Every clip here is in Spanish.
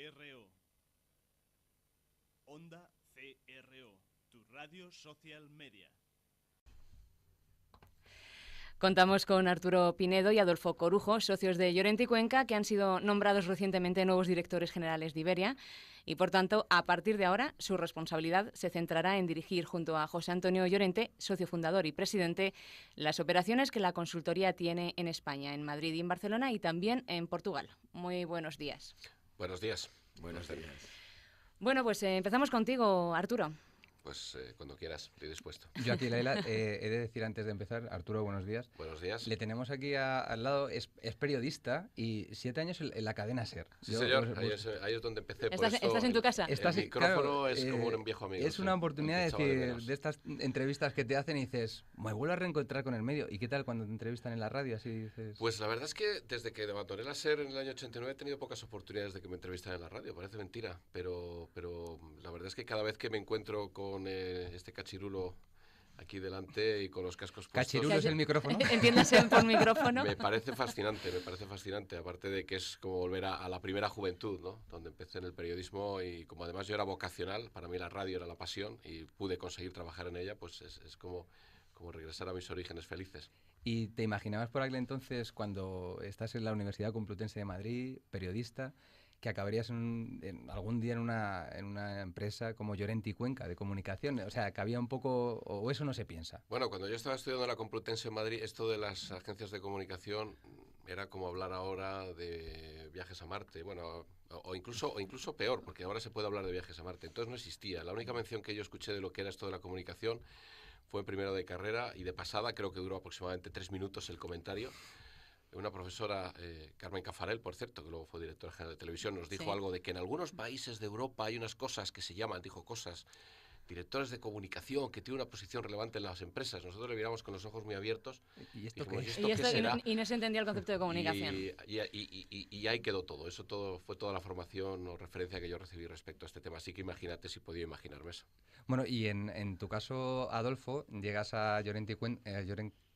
CRO. Onda CRO, tu radio social media. Contamos con Arturo Pinedo y Adolfo Corujo, socios de Llorente y Cuenca, que han sido nombrados recientemente nuevos directores generales de Iberia y, por tanto, a partir de ahora, su responsabilidad se centrará en dirigir junto a José Antonio Llorente, socio fundador y presidente, las operaciones que la consultoría tiene en España, en Madrid y en Barcelona y también en Portugal. Muy buenos días. Buenos días. Buenos días. Bueno, pues empezamos contigo, Arturo. Pues cuando quieras, estoy dispuesto. Yo aquí, Laila, he de decir antes de empezar, Arturo, buenos días. Buenos días. Le tenemos aquí al lado, es periodista y 7 años en la cadena SER. Sí, señor, ahí es donde empecé. ¿Estás en tu casa? El micrófono es como un viejo amigo. Es una oportunidad de decir, de estas entrevistas que te hacen y dices, me vuelvo a reencontrar con el medio. ¿Y qué tal cuando te entrevistan en la radio? Así dices... Pues la verdad es que desde que abandoné la SER en el año 89 he tenido pocas oportunidades de que me entrevistan en la radio. Parece mentira, pero la verdad es que cada vez que me encuentro con este cachirulo aquí delante y con los cascos puestos... ¿Cachirulo es el micrófono? Entiéndase por micrófono. Me parece fascinante, aparte de que es como volver a la primera juventud, ¿no? Donde empecé en el periodismo y como además yo era vocacional, para mí la radio era la pasión y pude conseguir trabajar en ella, pues es como regresar a mis orígenes felices. ¿Y te imaginabas por aquel entonces, cuando estás en la Universidad Complutense de Madrid, periodista, que acabarías algún día en una empresa como Llorente y Cuenca de comunicación? O sea, que había un poco... ¿O eso no se piensa? Bueno, cuando yo estaba estudiando en la Complutense en Madrid, esto de las agencias de comunicación era como hablar ahora de viajes a Marte, bueno, o incluso peor, porque ahora se puede hablar de viajes a Marte. Entonces no existía. La única mención que yo escuché de lo que era esto de la comunicación fue en primero de carrera y de pasada, creo que duró aproximadamente 3 minutos el comentario. Una profesora, Carmen Cafarel, por cierto, que luego fue directora general de televisión, nos dijo algo de que en algunos países de Europa hay unas cosas que se llaman, directores de comunicación, que tienen una posición relevante en las empresas. Nosotros le miramos con los ojos muy abiertos. ¿Y esto dijimos, qué es? ¿Esto qué será? Y no se entendía el concepto de comunicación. Y ahí quedó todo. Fue toda la formación o referencia que yo recibí respecto a este tema. Así que imagínate si podía imaginarme eso. Bueno, y en tu caso, Adolfo, llegas a Llorente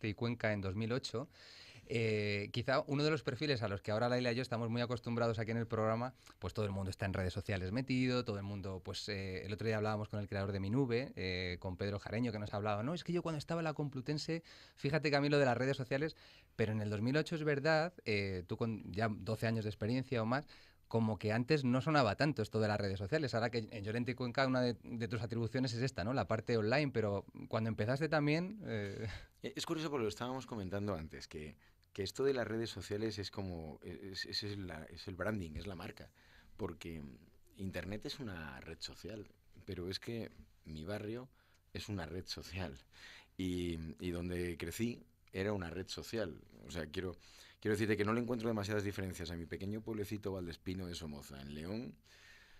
y Cuenca en 2008. Quizá uno de los perfiles a los que ahora Laila y yo estamos muy acostumbrados aquí en el programa, pues todo el mundo está en redes sociales metido, todo el mundo, pues el otro día hablábamos con el creador de Mi Nube, con Pedro Jareño, que nos hablaba, no, es que yo cuando estaba en la Complutense, fíjate que a mí lo de las redes sociales, pero en el 2008 es verdad, tú con ya 12 años de experiencia o más, como que antes no sonaba tanto esto de las redes sociales. Ahora que en Llorente y Cuenca una de tus atribuciones es esta, ¿no? La parte online, pero cuando empezaste también... Es curioso porque lo estábamos comentando antes, que esto de las redes sociales es como... es el branding, es la marca. Porque Internet es una red social, pero es que mi barrio es una red social. Y donde crecí era una red social. O sea, quiero decirte que no le encuentro demasiadas diferencias a mi pequeño pueblecito Valdespino de Somoza, en León,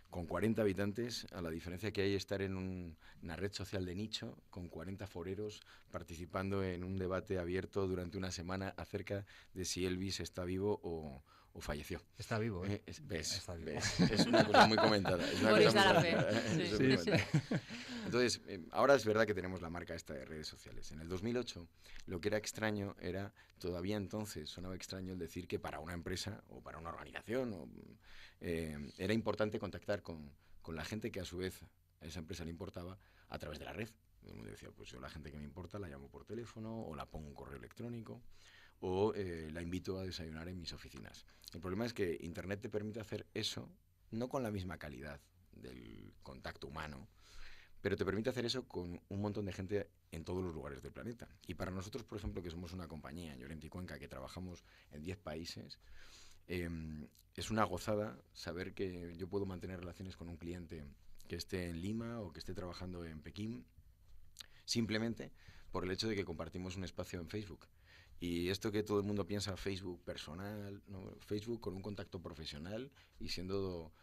con 40 habitantes, a la diferencia que hay estar en una red social de nicho, con 40 foreros participando en un debate abierto durante una semana acerca de si Elvis está vivo o falleció. Está vivo, ¿eh? Está vivo. Es una cosa muy comentada. Entonces, ahora es verdad que tenemos la marca esta de redes sociales. En el 2008, lo que era extraño era, todavía entonces sonaba extraño el decir que para una empresa o para una organización era importante contactar con la gente que a su vez a esa empresa le importaba a través de la red. Uno decía, pues yo la gente que me importa la llamo por teléfono o la pongo un correo electrónico o la invito a desayunar en mis oficinas. El problema es que Internet te permite hacer eso, no con la misma calidad del contacto humano, pero te permite hacer eso con un montón de gente en todos los lugares del planeta. Y para nosotros, por ejemplo, que somos una compañía en Llorente y Cuenca que trabajamos en 10 países, es una gozada saber que yo puedo mantener relaciones con un cliente que esté en Lima o que esté trabajando en Pekín, simplemente por el hecho de que compartimos un espacio en Facebook. Y esto que todo el mundo piensa Facebook personal, ¿no? Facebook con un contacto profesional y siendo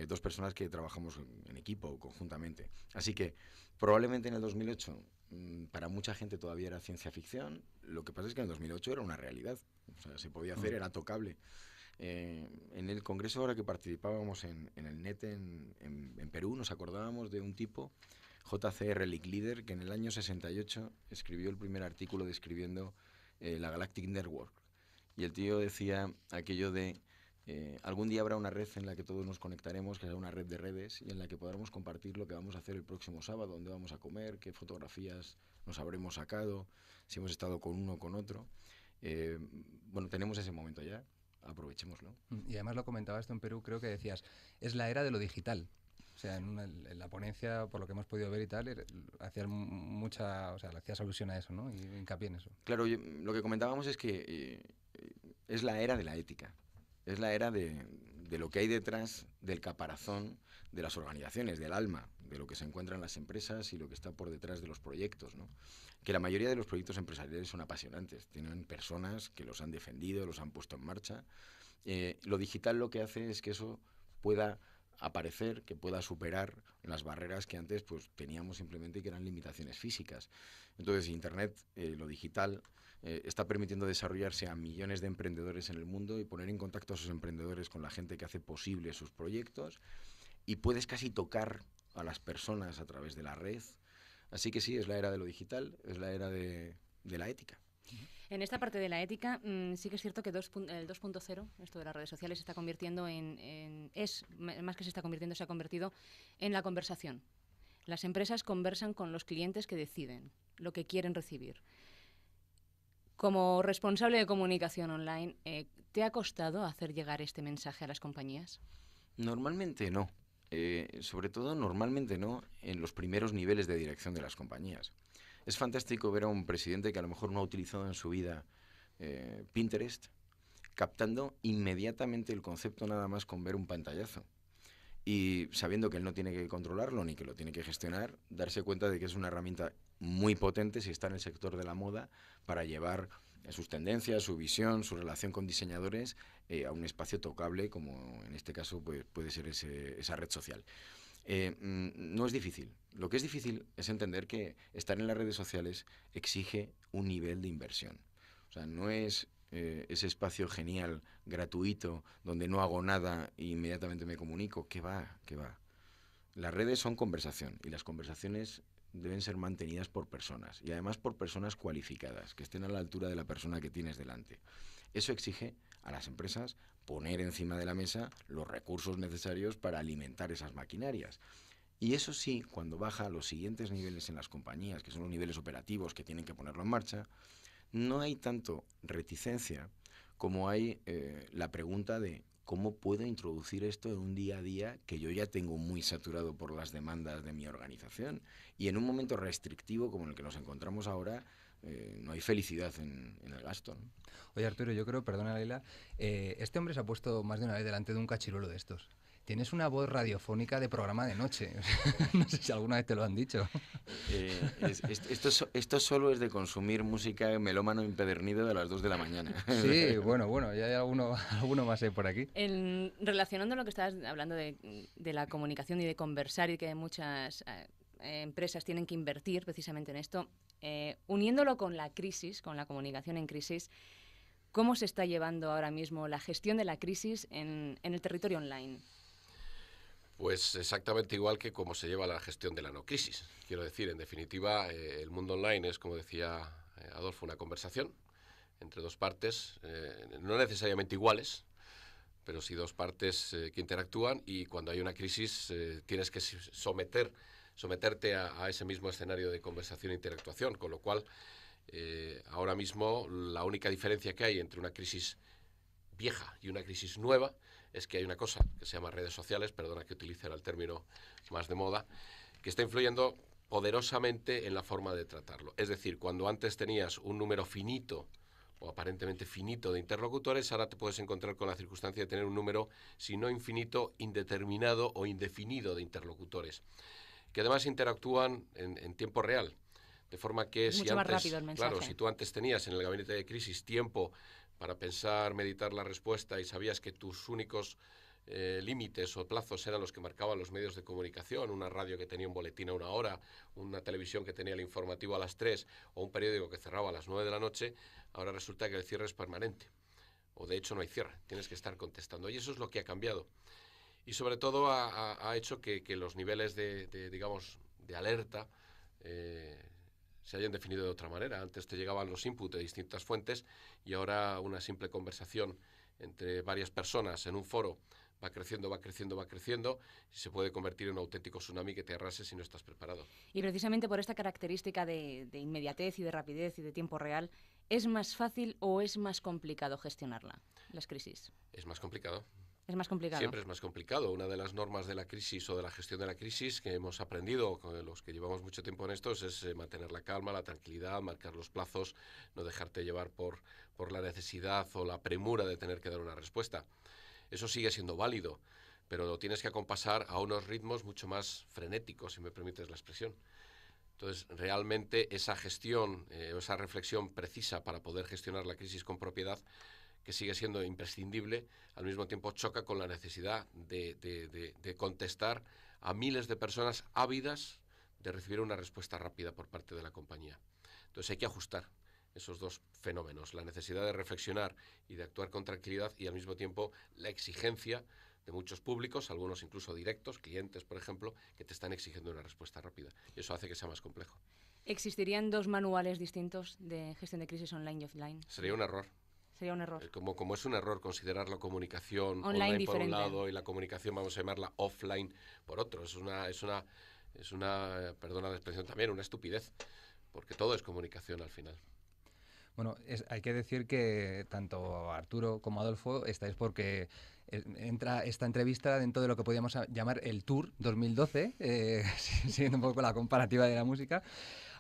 dos personas que trabajamos en equipo o conjuntamente. Así que probablemente en el 2008 para mucha gente todavía era ciencia ficción. Lo que pasa es que en el 2008 era una realidad. O sea, se podía hacer, era tocable. En el congreso ahora que participábamos en el NET en Perú, nos acordábamos de un tipo, J.C. Relic Leader, que en el año 68 escribió el primer artículo describiendo la Galactic Network. Y el tío decía aquello de Algún día habrá una red en la que todos nos conectaremos, que será una red de redes, y en la que podremos compartir lo que vamos a hacer el próximo sábado, dónde vamos a comer, qué fotografías nos habremos sacado, si hemos estado con uno o con otro. Bueno, tenemos ese momento ya, aprovechémoslo. Y además lo comentabas esto en Perú, creo que decías, es la era de lo digital. O sea, en la ponencia, por lo que hemos podido ver y tal, hacías o sea, le hacías alusión a eso, ¿no? Y hincapié en eso. Claro, lo que comentábamos es que es la era de la ética. Es la era de lo que hay detrás del caparazón de las organizaciones, del alma, de lo que se encuentra en las empresas y lo que está por detrás de los proyectos, ¿no? Que la mayoría de los proyectos empresariales son apasionantes, tienen personas que los han defendido, los han puesto en marcha. Lo digital lo que hace es que eso pueda aparecer, que pueda superar las barreras que antes pues teníamos simplemente y que eran limitaciones físicas. Entonces, Internet, lo digital, está permitiendo desarrollarse a millones de emprendedores en el mundo y poner en contacto a esos emprendedores con la gente que hace posible sus proyectos, y puedes casi tocar a las personas a través de la red. Así que sí, es la era de lo digital, es la era de la ética. En esta parte de la ética, sí que es cierto que el 2.0, esto de las redes sociales, se está convirtiendo más que se está convirtiendo, se ha convertido en la conversación. Las empresas conversan con los clientes que deciden lo que quieren recibir. Como responsable de comunicación online, ¿te ha costado hacer llegar este mensaje a las compañías? Normalmente no. Sobre todo, normalmente no en los primeros niveles de dirección de las compañías. Es fantástico ver a un presidente que a lo mejor no ha utilizado en su vida Pinterest, captando inmediatamente el concepto nada más con ver un pantallazo. Y sabiendo que él no tiene que controlarlo ni que lo tiene que gestionar, darse cuenta de que es una herramienta muy potente si está en el sector de la moda para llevar sus tendencias, su visión, su relación con diseñadores a un espacio tocable, como en este caso pues, puede ser esa red social. No es difícil. Lo que es difícil es entender que estar en las redes sociales exige un nivel de inversión. O sea, no es ese espacio genial, gratuito, donde no hago nada e inmediatamente me comunico. ¿Qué va? ¿Qué va? Las redes son conversación y las conversaciones deben ser mantenidas por personas y además por personas cualificadas, que estén a la altura de la persona que tienes delante. Eso exige a las empresas poner encima de la mesa los recursos necesarios para alimentar esas maquinarias. Y eso sí, cuando baja a los siguientes niveles en las compañías, que son los niveles operativos que tienen que ponerlo en marcha, no hay tanto reticencia como hay la pregunta de ¿cómo puedo introducir esto en un día a día que yo ya tengo muy saturado por las demandas de mi organización? Y en un momento restrictivo como en el que nos encontramos ahora, no hay felicidad en el gasto, ¿no? Oye, Arturo, yo creo, perdona Leila, este hombre se ha puesto más de una vez delante de un cachirulo de estos. Tienes una voz radiofónica de programa de noche. No sé si alguna vez te lo han dicho. Esto solo es de consumir música melómano empedernido de las 2 de la mañana. Sí, bueno, ya hay alguno más por aquí. Relacionando lo que estabas hablando de la comunicación y de conversar y que muchas empresas tienen que invertir precisamente en esto, uniéndolo con la crisis, con la comunicación en crisis, ¿cómo se está llevando ahora mismo la gestión de la crisis en el territorio online? Pues exactamente igual que como se lleva la gestión de la no crisis. Quiero decir, en definitiva, el mundo online es, como decía Adolfo, una conversación entre dos partes, no necesariamente iguales, pero sí dos partes que interactúan, y cuando hay una crisis tienes que someterte a ese mismo escenario de conversación e interactuación, con lo cual ahora mismo la única diferencia que hay entre una crisis vieja y una crisis nueva es que hay una cosa que se llama redes sociales, perdona que utilice el término más de moda, que está influyendo poderosamente en la forma de tratarlo. Es decir, cuando antes tenías un número finito o aparentemente finito de interlocutores, ahora te puedes encontrar con la circunstancia de tener un número, si no infinito, indeterminado o indefinido de interlocutores, que además interactúan en tiempo real. De forma que es mucho más rápido el mensaje. Claro, si tú antes tenías en el gabinete de crisis tiempo para pensar, meditar la respuesta y sabías que tus únicos límites o plazos eran los que marcaban los medios de comunicación, una radio que tenía un boletín a 1 hora, una televisión que tenía el informativo a las 3 o un periódico que cerraba a las 9 de la noche, ahora resulta que el cierre es permanente. O de hecho no hay cierre, tienes que estar contestando. Y eso es lo que ha cambiado. Y sobre todo ha hecho que los niveles digamos, de alerta se hayan definido de otra manera. Antes te llegaban los inputs de distintas fuentes y ahora una simple conversación entre varias personas en un foro va creciendo, va creciendo, va creciendo, y se puede convertir en un auténtico tsunami que te arrase si no estás preparado. Y precisamente por esta característica de inmediatez y de rapidez y de tiempo real, ¿es más fácil o es más complicado gestionarla, las crisis? Es más complicado. Es más complicado. Siempre es más complicado. Una de las normas de la crisis o de la gestión de la crisis que hemos aprendido, los que llevamos mucho tiempo en esto, es mantener la calma, la tranquilidad, marcar los plazos, no dejarte llevar por la necesidad o la premura de tener que dar una respuesta. Eso sigue siendo válido, pero lo tienes que acompasar a unos ritmos mucho más frenéticos, si me permites la expresión. Entonces, realmente esa gestión, esa reflexión precisa para poder gestionar la crisis con propiedad, que sigue siendo imprescindible, al mismo tiempo choca con la necesidad de contestar a miles de personas ávidas de recibir una respuesta rápida por parte de la compañía. Entonces hay que ajustar esos dos fenómenos, la necesidad de reflexionar y de actuar con tranquilidad, y al mismo tiempo la exigencia de muchos públicos, algunos incluso directos, clientes, por ejemplo, que te están exigiendo una respuesta rápida. Y eso hace que sea más complejo. ¿Existirían dos manuales distintos de gestión de crisis online y offline? Sería un error. Sería un error. Como es un error considerar la comunicación online por un diferente. lado y la comunicación, vamos a llamarla offline, por otro. Es una, perdona la expresión también, una estupidez, porque todo es comunicación al final. Bueno, hay que decir que tanto Arturo como Adolfo estáis porque entra esta entrevista dentro de lo que podríamos llamar el Tour 2012, siguiendo un poco la comparativa de la música.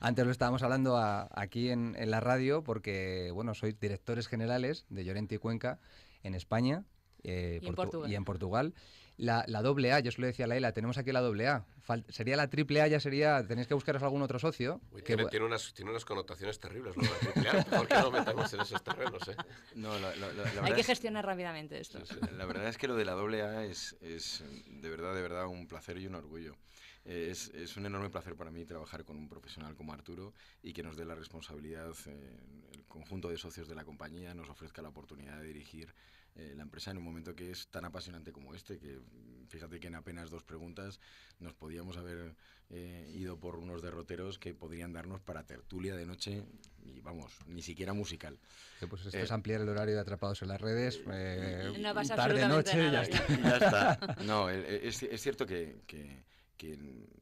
Antes lo estábamos hablando aquí en la radio porque, bueno, sois directores generales de Llorente y Cuenca en España y en Portugal. La doble A, yo se lo decía a Laila, tenemos aquí la doble A. Sería la triple A, ya sería, tenéis que buscaros algún otro socio. Uy, tiene unas connotaciones terribles lo de la triple A, mejor que no metamos en esos terrenos, ¿eh? No, hay que gestionar rápidamente esto. Sí. La verdad es que lo de la doble A es de verdad un placer y un orgullo. Es un enorme placer para mí trabajar con un profesional como Arturo y que nos dé la responsabilidad, el conjunto de socios de la compañía nos ofrezca la oportunidad de dirigir la empresa en un momento que es tan apasionante como este, que fíjate que en apenas 2 preguntas nos podíamos haber ido por unos derroteros que podrían darnos para tertulia de noche y vamos, ni siquiera musical. Pues esto es ampliar el horario de Atrapados en las Redes, no pasa tarde, noche, nada. ya está. Ya está. No, es cierto que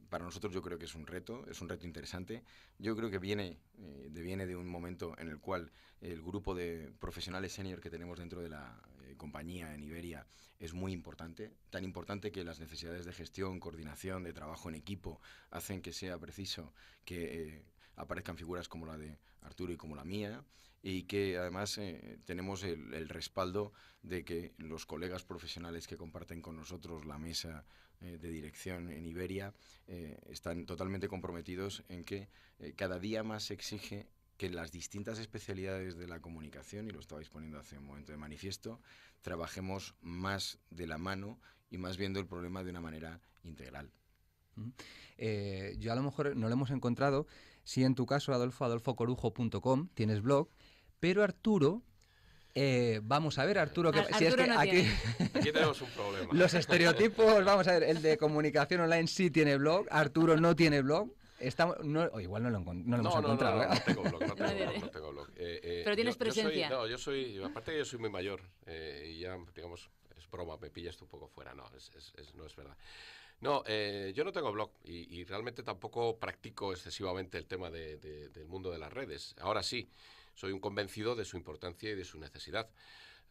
para nosotros yo creo que es un reto interesante. Yo creo que viene de un momento en el cual el grupo de profesionales senior que tenemos dentro de la compañía en Iberia es muy importante, tan importante que las necesidades de gestión, coordinación, de trabajo en equipo hacen que sea preciso que aparezcan figuras como la de Arturo y como la mía, y que además tenemos el respaldo de que los colegas profesionales que comparten con nosotros la mesa de dirección en Iberia están totalmente comprometidos en que cada día más se exige que las distintas especialidades de la comunicación, y lo estabais poniendo hace un momento de manifiesto, trabajemos más de la mano y más viendo el problema de una manera integral. Yo a lo mejor no lo hemos encontrado. Sí, en tu caso, Adolfo, adolfocorujo.com, tienes blog, pero Arturo... vamos a ver, Arturo, que si es que no aquí tenemos un problema. Los estereotipos, vamos a ver, el de comunicación online sí tiene blog, Arturo no tiene blog. Igual no lo hemos encontrado. No tengo blog. Pero tienes presencia. Aparte que yo soy muy mayor, y ya, digamos, es broma, me pillas un poco fuera, no es verdad. No, yo no tengo blog y realmente tampoco practico excesivamente el tema del mundo de las redes. Ahora sí, soy un convencido de su importancia y de su necesidad.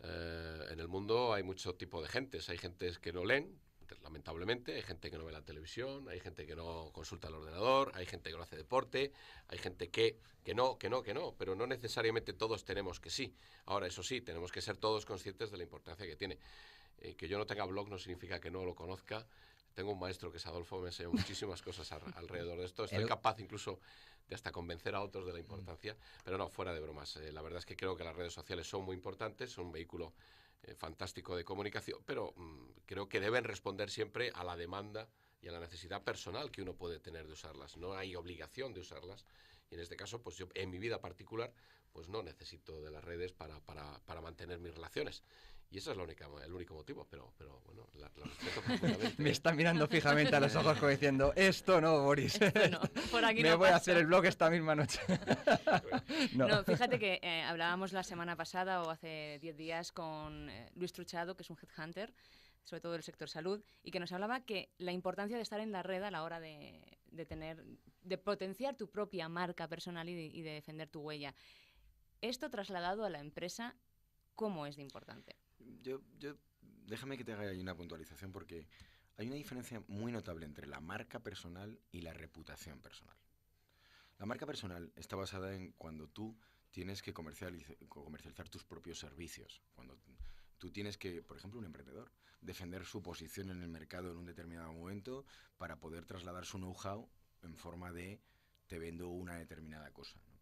En el mundo hay mucho tipo de gentes. Hay gentes que no leen, lamentablemente, hay gente que no ve la televisión, hay gente que no consulta el ordenador, hay gente que no hace deporte, hay gente que no, pero no necesariamente todos tenemos que sí. Ahora, eso sí, tenemos que ser todos conscientes de la importancia que tiene. Que yo no tenga blog no significa que no lo conozca. Tengo un maestro que es Adolfo, me enseña muchísimas cosas alrededor de esto. Estoy capaz incluso de hasta convencer a otros de la importancia, pero no, fuera de bromas. La verdad es que creo que las redes sociales son muy importantes, son un vehículo fantástico de comunicación, pero creo que deben responder siempre a la demanda y a la necesidad personal que uno puede tener de usarlas. No hay obligación de usarlas, y en este caso, pues yo en mi vida particular, pues no necesito de las redes para mantener mis relaciones. Y ese es el único motivo, pero bueno, la respeto profundamente. Me está mirando fijamente a los ojos como diciendo, esto no, Boris. Esto no, por aquí Me no voy a pasa. hacer el blog esta misma noche. No, fíjate que hablábamos la semana pasada o hace 10 días con Luis Truchado, que es un headhunter, sobre todo del sector salud, y que nos hablaba que la importancia de estar en la red a la hora de potenciar tu propia marca personal y de defender tu huella. Esto trasladado a la empresa, ¿cómo es de importante? Déjame que te haga ahí una puntualización, porque hay una diferencia muy notable entre la marca personal y la reputación personal. La marca personal está basada en cuando tú tienes que comercializar tus propios servicios, cuando tú tienes que, por ejemplo, un emprendedor, defender su posición en el mercado en un determinado momento para poder trasladar su know-how en forma de te vendo una determinada cosa, ¿no?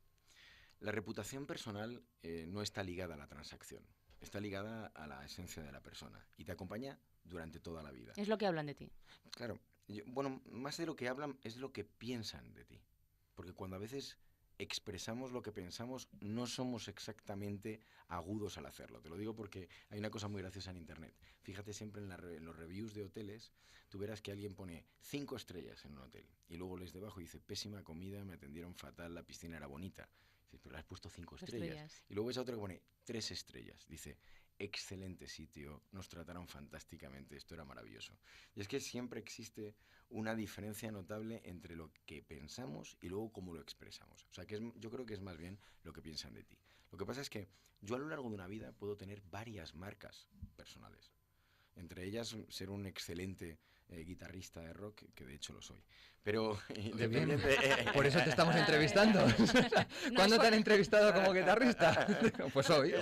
La reputación personal no está ligada a la transacción, está ligada a la esencia de la persona y te acompaña durante toda la vida. Es lo que hablan de ti. Claro, bueno, más de lo que hablan es lo que piensan de ti, porque cuando a veces expresamos lo que pensamos, no somos exactamente agudos al hacerlo. Te lo digo porque hay una cosa muy graciosa en Internet. Fíjate siempre en los reviews de hoteles, tú verás que alguien pone 5 estrellas en un hotel y luego lees debajo y dice, pésima comida, me atendieron fatal, la piscina era bonita. Dices, pero le has puesto 5 estrellas. Y luego ves a otro que pone 3 estrellas. Dice, excelente sitio, nos trataron fantásticamente, esto era maravilloso. Y es que siempre existe una diferencia notable entre lo que pensamos y luego cómo lo expresamos. O sea, yo creo que es más bien lo que piensan de ti. Lo que pasa es que yo a lo largo de una vida puedo tener varias marcas personales. Entre ellas, ser un excelente guitarrista de rock, que de hecho lo soy. Pero independiente... Por eso te estamos entrevistando. ¿Cuándo te han entrevistado como guitarrista? Pues hoy.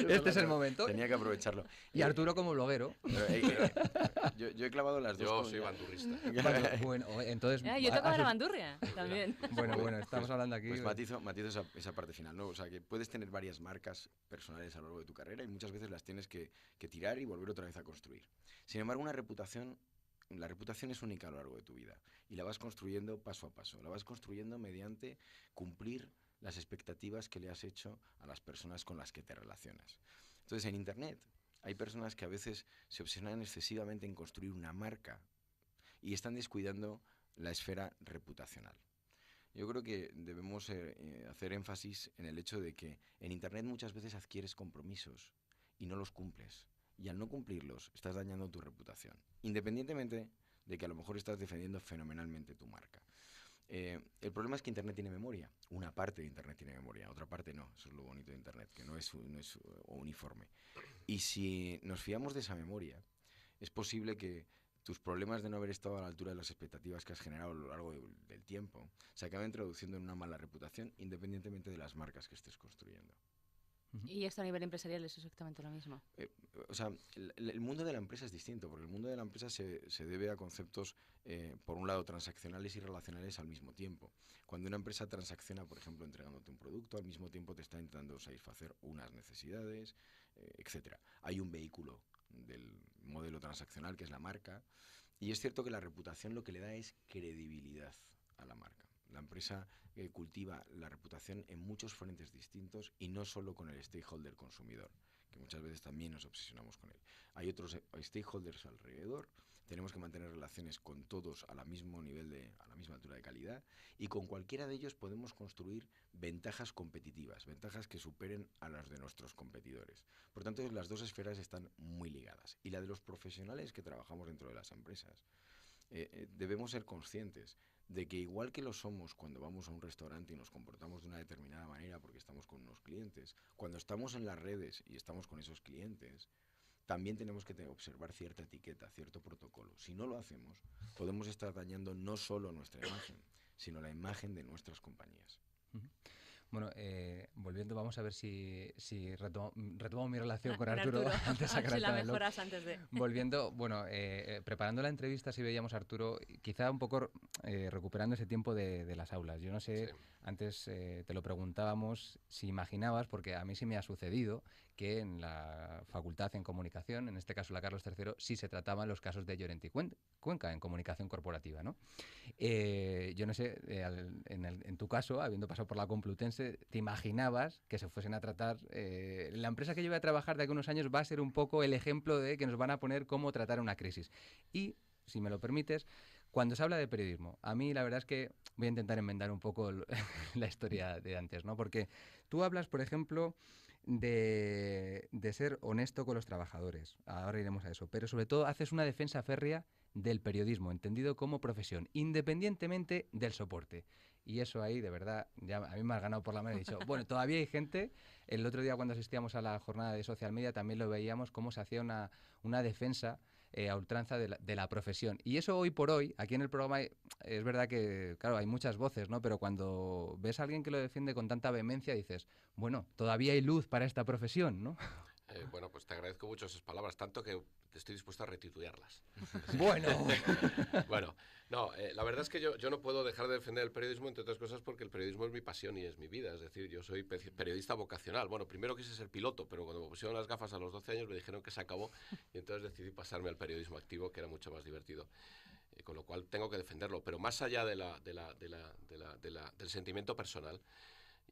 Este es el momento. Tenía que aprovecharlo. Y Arturo como bloguero. Yo he clavado las dos. Yo soy bandurrista. Bueno, entonces... Yo tocaba la bandurria también. Bueno, estamos hablando aquí... Pues matizo esa parte final, ¿no? O sea, que puedes tener varias marcas personales a lo largo de tu carrera y muchas veces las tienes que tirar y volver otra vez a construir. Sin embargo, la reputación es única a lo largo de tu vida y la vas construyendo paso a paso. La vas construyendo mediante cumplir las expectativas que le has hecho a las personas con las que te relacionas. Entonces, en Internet hay personas que a veces se obsesionan excesivamente en construir una marca y están descuidando la esfera reputacional. Yo creo que debemos hacer énfasis en el hecho de que en Internet muchas veces adquieres compromisos y no los cumples. Y al no cumplirlos, estás dañando tu reputación. Independientemente de que a lo mejor estás defendiendo fenomenalmente tu marca. El problema es que Internet tiene memoria. Una parte de Internet tiene memoria, otra parte no. Eso es lo bonito de Internet, que no es uniforme. Y si nos fiamos de esa memoria, es posible que tus problemas de no haber estado a la altura de las expectativas que has generado a lo largo del tiempo se acaben traduciendo en una mala reputación, independientemente de las marcas que estés construyendo. Y esto a nivel empresarial es exactamente lo mismo. O sea, el mundo de la empresa es distinto, porque el mundo de la empresa se debe a conceptos, por un lado, transaccionales y relacionales al mismo tiempo. Cuando una empresa transacciona, por ejemplo, entregándote un producto, al mismo tiempo te está intentando satisfacer unas necesidades, etcétera. Hay un vehículo del modelo transaccional, que es la marca, y es cierto que la reputación lo que le da es credibilidad a la marca. La empresa cultiva la reputación en muchos frentes distintos y no solo con el stakeholder consumidor, que muchas veces también nos obsesionamos con él. Hay otros stakeholders alrededor, tenemos que mantener relaciones con todos a la mismo nivel, a la misma altura de calidad, y con cualquiera de ellos podemos construir ventajas competitivas, ventajas que superen a las de nuestros competidores. Por tanto, las dos esferas están muy ligadas. Y la de los profesionales que trabajamos dentro de las empresas, debemos ser conscientes de que igual que lo somos cuando vamos a un restaurante y nos comportamos de una determinada manera porque estamos con unos clientes, cuando estamos en las redes y estamos con esos clientes, también tenemos que observar cierta etiqueta, cierto protocolo. Si no lo hacemos, podemos estar dañando no solo nuestra imagen, sino la imagen de nuestras compañías. Bueno, volviendo, vamos a ver si retomo mi relación con Arturo antes de sacar si la mejoras antes de... Volviendo, bueno, preparando la entrevista, si veíamos a Arturo, quizá un poco recuperando ese tiempo de las aulas. Yo no sé, sí. Antes te lo preguntábamos si imaginabas, porque a mí sí me ha sucedido que en la facultad en comunicación, en este caso la Carlos III, sí se trataban los casos de Llorente y Cuenca en comunicación corporativa, ¿no? Yo no sé, en tu caso, habiendo pasado por la Complutense, te imaginabas que se fuesen a tratar. La empresa que yo voy a trabajar de aquí a unos años va a ser un poco el ejemplo de que nos van a poner cómo tratar una crisis. Y, si me lo permites, cuando se habla de periodismo, a mí la verdad es que voy a intentar enmendar un poco la historia de antes, ¿no? Porque tú hablas, por ejemplo, de ser honesto con los trabajadores. Ahora iremos a eso. Pero sobre todo haces una defensa férrea del periodismo, entendido como profesión, independientemente del soporte. Y eso ahí, de verdad, ya a mí me has ganado por la mano. He dicho, bueno, todavía hay gente. El otro día cuando asistíamos a la jornada de social media también lo veíamos cómo se hacía una defensa a ultranza de la profesión. Y eso hoy por hoy, aquí en el programa, es verdad que, claro, hay muchas voces, ¿no? Pero cuando ves a alguien que lo defiende con tanta vehemencia, dices, bueno, todavía hay luz para esta profesión, ¿no? Bueno, pues te agradezco mucho esas palabras, tanto que estoy dispuesto a retitularlas. Bueno. Bueno, no, la verdad es que yo no puedo dejar de defender el periodismo, entre otras cosas, porque el periodismo es mi pasión y es mi vida. Es decir, yo soy periodista vocacional. Bueno, primero quise ser piloto, pero cuando me pusieron las gafas a los 12 años me dijeron que se acabó y entonces decidí pasarme al periodismo activo, que era mucho más divertido. Con lo cual tengo que defenderlo. Pero más allá del sentimiento personal,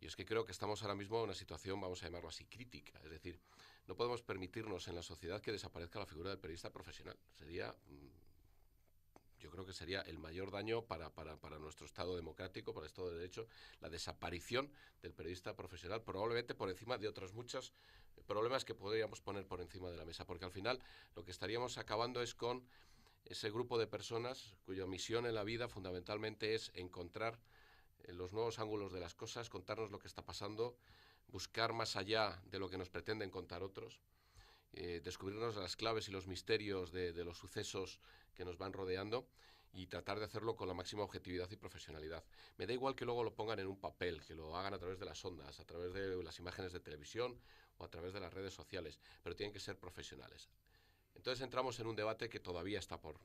y es que creo que estamos ahora mismo en una situación, vamos a llamarlo así, crítica. Es decir, no podemos permitirnos en la sociedad que desaparezca la figura del periodista profesional. Yo creo que sería el mayor daño para nuestro Estado democrático, para el Estado de Derecho, la desaparición del periodista profesional, probablemente por encima de otros muchos problemas que podríamos poner por encima de la mesa, porque al final lo que estaríamos acabando es con ese grupo de personas cuya misión en la vida fundamentalmente es encontrar los nuevos ángulos de las cosas, contarnos lo que está pasando, buscar más allá de lo que nos pretenden contar otros, descubrirnos las claves y los misterios de los sucesos que nos van rodeando y tratar de hacerlo con la máxima objetividad y profesionalidad. Me da igual que luego lo pongan en un papel, que lo hagan a través de las ondas, a través de las imágenes de televisión o a través de las redes sociales, pero tienen que ser profesionales. Entonces entramos en un debate que todavía está por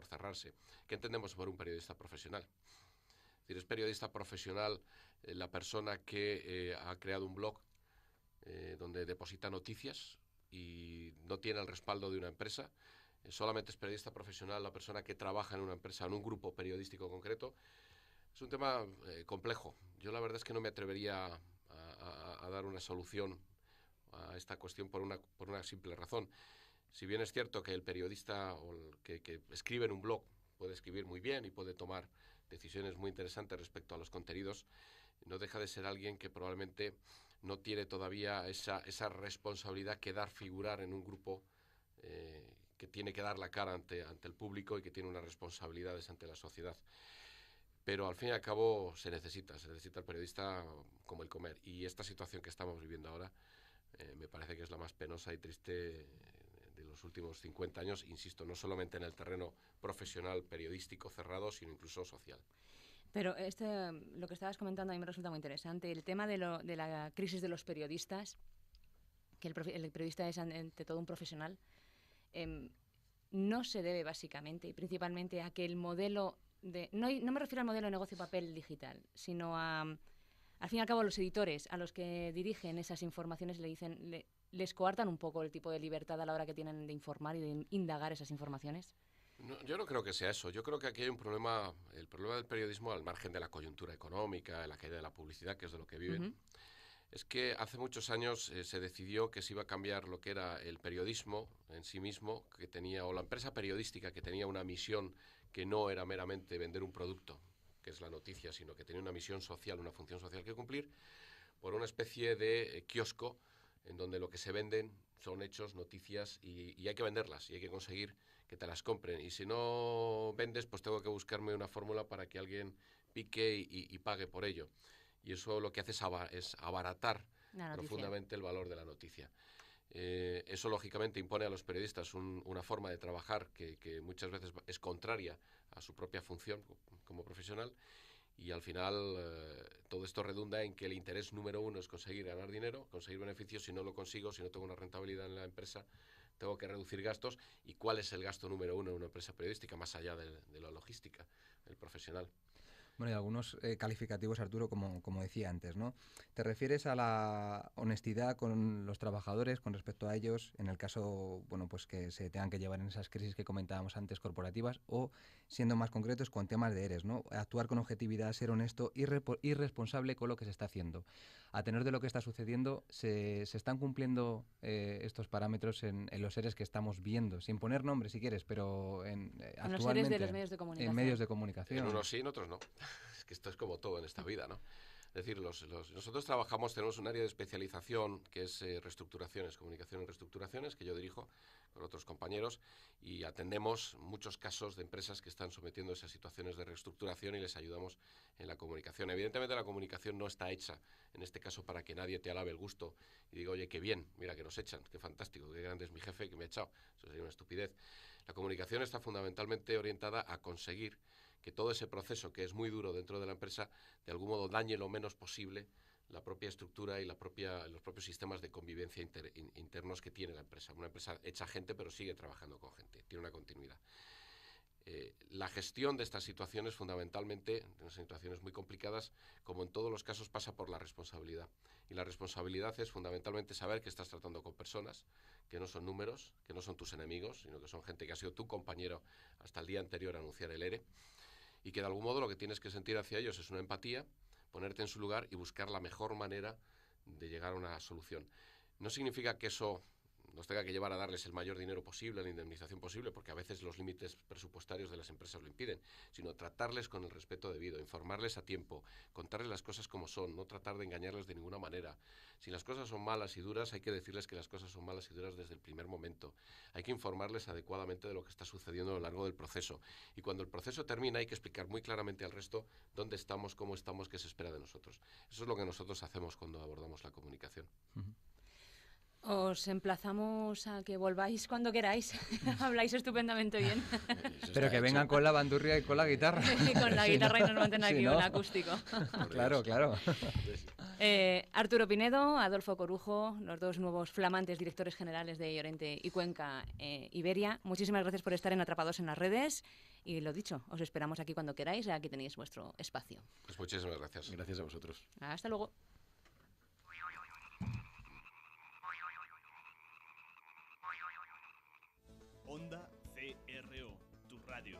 cerrarse. ¿Qué entendemos por un periodista profesional? Es decir, ¿es periodista profesional la persona que ha creado un blog donde deposita noticias y no tiene el respaldo de una empresa? ¿Solamente es periodista profesional la persona que trabaja en una empresa, en un grupo periodístico concreto? Es un tema complejo. Yo la verdad es que no me atrevería a dar una solución a esta cuestión por una simple razón. Si bien es cierto que el periodista o el que escribe en un blog puede escribir muy bien y puede tomar decisiones muy interesantes respecto a los contenidos, no deja de ser alguien que probablemente no tiene todavía esa responsabilidad que dar figurar en un grupo que tiene que dar la cara ante el público y que tiene unas responsabilidades ante la sociedad. Pero al fin y al cabo se necesita el periodista como el comer. Y esta situación que estamos viviendo ahora me parece que es la más penosa y triste de los últimos 50 años, insisto, no solamente en el terreno profesional, periodístico, cerrado, sino incluso social. Pero lo que estabas comentando a mí me resulta muy interesante. El tema de la crisis de los periodistas, que el periodista es ante todo un profesional, no se debe básicamente y principalmente a que el modelo de... No me refiero al modelo de negocio papel digital, sino al fin y al cabo a los editores, a los que dirigen esas informaciones, les coartan un poco el tipo de libertad a la hora que tienen de informar y de indagar esas informaciones. No, yo no creo que sea eso. Yo creo que aquí hay un problema, el problema del periodismo, al margen de la coyuntura económica, de la caída de la publicidad, que es de lo que viven, es que hace muchos años se decidió que se iba a cambiar lo que era el periodismo en sí mismo, que tenía, o la empresa periodística que tenía una misión que no era meramente vender un producto, que es la noticia, sino que tenía una misión social, una función social que cumplir, por una especie de kiosco en donde lo que se venden son hechos, noticias, y hay que venderlas, y hay que conseguir que te las compren. Y si no vendes, pues tengo que buscarme una fórmula para que alguien pique y pague por ello. Y eso lo que hace es abaratar profundamente el valor de la noticia. Eso, lógicamente, impone a los periodistas una forma de trabajar que muchas veces es contraria a su propia función como profesional. Y al final todo esto redunda en que el interés número uno es conseguir ganar dinero, conseguir beneficios. Si no lo consigo, si no tengo una rentabilidad en la empresa, tengo que reducir gastos. ¿Y cuál es el gasto número uno en una empresa periodística, más allá de la logística, el profesional? Bueno, y algunos calificativos, Arturo, como decía antes, ¿no? ¿Te refieres a la honestidad con los trabajadores con respecto a ellos, en el caso, bueno, pues que se tengan que llevar en esas crisis que comentábamos antes corporativas, o siendo más concretos con temas de ERES, ¿no? Actuar con objetividad, ser honesto y responsable con lo que se está haciendo? A tenor de lo que está sucediendo, ¿se están cumpliendo estos parámetros en los ERES que estamos viendo? Sin poner nombres, si quieres, pero En los ERES de los medios de en comunicación. medios de comunicación. En unos sí, en otros no. Es que esto es como todo en esta vida, ¿no? Es decir, nosotros tenemos un área de especialización que es reestructuraciones, comunicación en reestructuraciones, que yo dirijo con otros compañeros, y atendemos muchos casos de empresas que están sometiendo esas situaciones de reestructuración y les ayudamos en la comunicación. Evidentemente la comunicación no está hecha, en este caso, para que nadie te alabe el gusto y diga, oye, qué bien, mira que nos echan, qué fantástico, qué grande es mi jefe que me ha echado. Eso sería una estupidez. La comunicación está fundamentalmente orientada a conseguir que todo ese proceso, que es muy duro dentro de la empresa, de algún modo dañe lo menos posible la propia estructura y los propios sistemas de convivencia internos que tiene la empresa. Una empresa echa gente, pero sigue trabajando con gente, tiene una continuidad. La gestión de estas situaciones, fundamentalmente, en unas situaciones muy complicadas, como en todos los casos, pasa por la responsabilidad. Y la responsabilidad es fundamentalmente saber que estás tratando con personas, que no son números, que no son tus enemigos, sino que son gente que ha sido tu compañero hasta el día anterior a anunciar el ERE, y que de algún modo lo que tienes que sentir hacia ellos es una empatía, ponerte en su lugar y buscar la mejor manera de llegar a una solución. No significa que eso nos tenga que llevar a darles el mayor dinero posible, la indemnización posible, porque a veces los límites presupuestarios de las empresas lo impiden, sino tratarles con el respeto debido, informarles a tiempo, contarles las cosas como son, no tratar de engañarles de ninguna manera. Si las cosas son malas y duras, hay que decirles que las cosas son malas y duras desde el primer momento. Hay que informarles adecuadamente de lo que está sucediendo a lo largo del proceso. Y cuando el proceso termina, hay que explicar muy claramente al resto dónde estamos, cómo estamos, qué se espera de nosotros. Eso es lo que nosotros hacemos cuando abordamos la comunicación. Os emplazamos a que volváis cuando queráis. Habláis estupendamente bien. Pero que vengan con la bandurria y con la guitarra. Con la guitarra y nos manten aquí Sí, ¿no? un acústico. Claro, claro. Arturo Pinedo, Adolfo Corujo, los dos nuevos flamantes directores generales de Llorente y Cuenca Iberia. Muchísimas gracias por estar en Atrapados en las Redes. Y lo dicho, os esperamos aquí cuando queráis. Aquí tenéis vuestro espacio. Pues muchísimas gracias. Gracias a vosotros. Hasta luego. Onda CRO, tu radio.